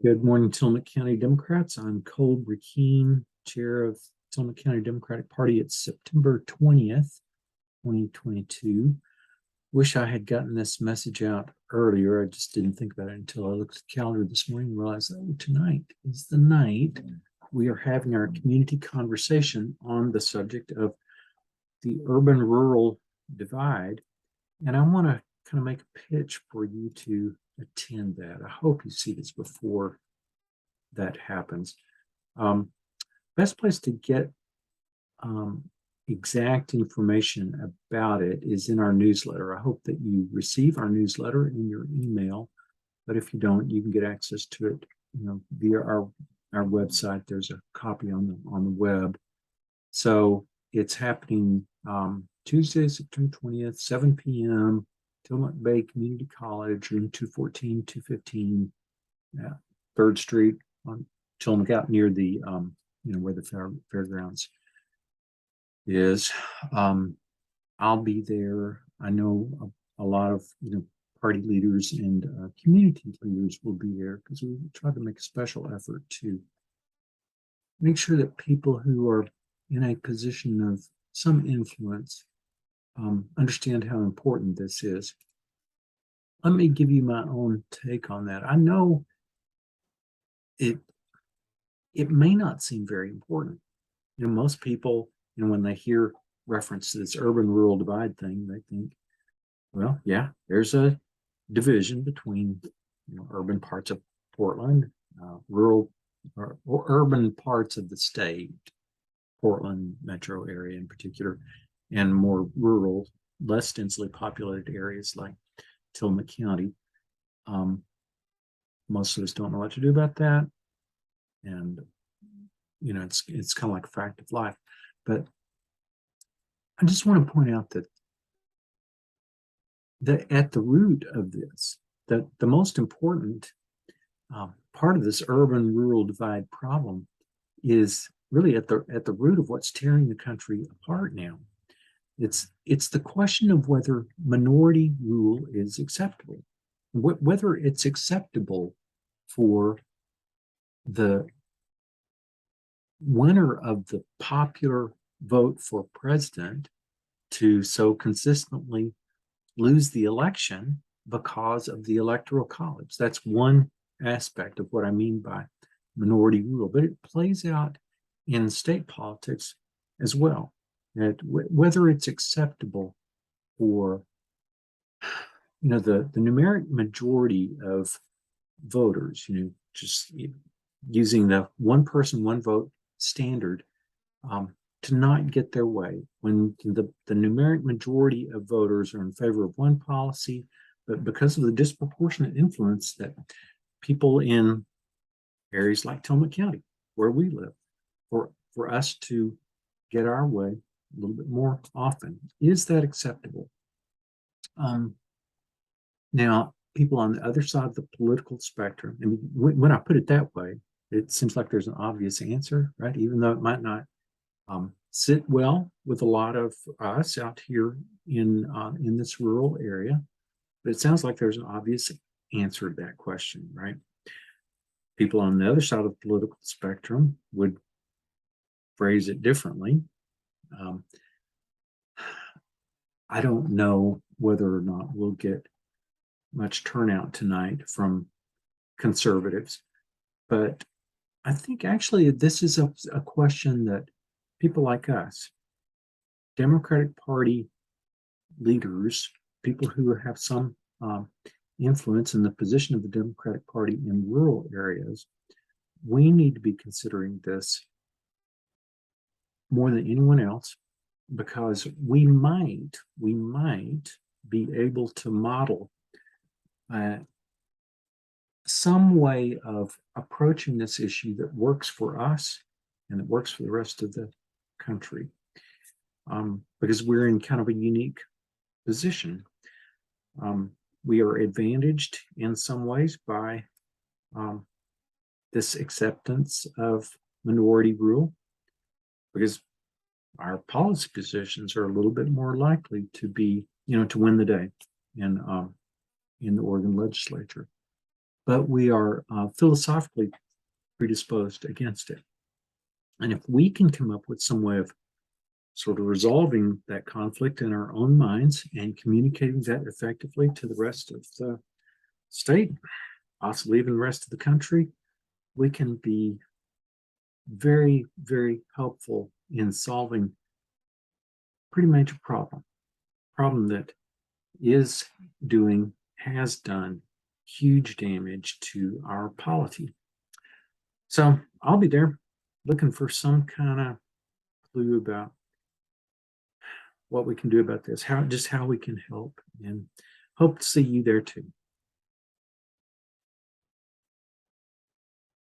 Good morning, Tillamook County Democrats. I'm Cole Brakeen, Chair of Tillamook County Democratic Party. It's September 20th, 2022. Wish I had gotten this message out earlier. I just didn't think about it until I looked at the calendar this morning and realized that tonight is the night we are having our community conversation on the subject of the urban-rural divide. And I want to kind of make a pitch for you to attend that. I hope you see this before that happens. Best place to get exact information about it is in our newsletter. I hope that you receive our newsletter in your email, but if you don't, you can get access to it, via our website. There's a copy on the web. So it's happening Tuesday, September 20th, 7 p.m. Tillamook Bay Community College, room 214, 215, 3rd Street on Tillamook, out near the where the fairgrounds is. I'll be there. I know a lot of party leaders and community leaders will be there because we try to make a special effort to make sure that people who are in a position of some influence understand how important this is. Let me give you my own take on that. I know it may not seem very important. Most people, when they hear reference to this urban-rural divide thing, they think, well, yeah, there's a division between urban parts of Portland, rural or urban parts of the state, Portland metro area in particular, and more rural, less densely populated areas like Tillamook County. Most of us don't know what to do about that, and it's kind of like a fact of life. But I just want to point out that at the root of this, that the most important part of this urban-rural divide problem is really at the root of what's tearing the country apart now. It's the question of whether minority rule is acceptable, whether it's acceptable for the winner of the popular vote for president to so consistently lose the election because of the electoral college. That's one aspect of what I mean by minority rule, but it plays out in state politics as well. That whether it's acceptable for the numeric majority of voters, just using the one person, one vote standard, to not get their way when the numeric majority of voters are in favor of one policy, but because of the disproportionate influence that people in areas like Tillamook County, where we live, for us to get our way a little bit more often. Is that acceptable? Now, people on the other side of the political spectrum, and when I put it that way, it seems like there's an obvious answer, right? Even though it might not sit well with a lot of us out here in this rural area, but it sounds like there's an obvious answer to that question, right? People on the other side of the political spectrum would phrase it differently. I don't know whether or not we'll get much turnout tonight from conservatives, but I think actually this is a question that people like us, Democratic Party leaders, people who have some influence in the position of the Democratic Party in rural areas, we need to be considering this more than anyone else, because we might be able to model some way of approaching this issue that works for us and that works for the rest of the country, because we're in kind of a unique position. We are advantaged in some ways by this acceptance of minority rule, because our policy positions are a little bit more likely to be, to win the day in the Oregon legislature. but we are philosophically predisposed against it. And if we can come up with some way of sort of resolving that conflict in our own minds and communicating that effectively to the rest of the state, possibly even the rest of the country, we can be very, very helpful in solving a pretty major problem that has done huge damage to our polity. So I'll be there looking for some kind of clue about what we can do about this, how we can help, and hope to see you there too.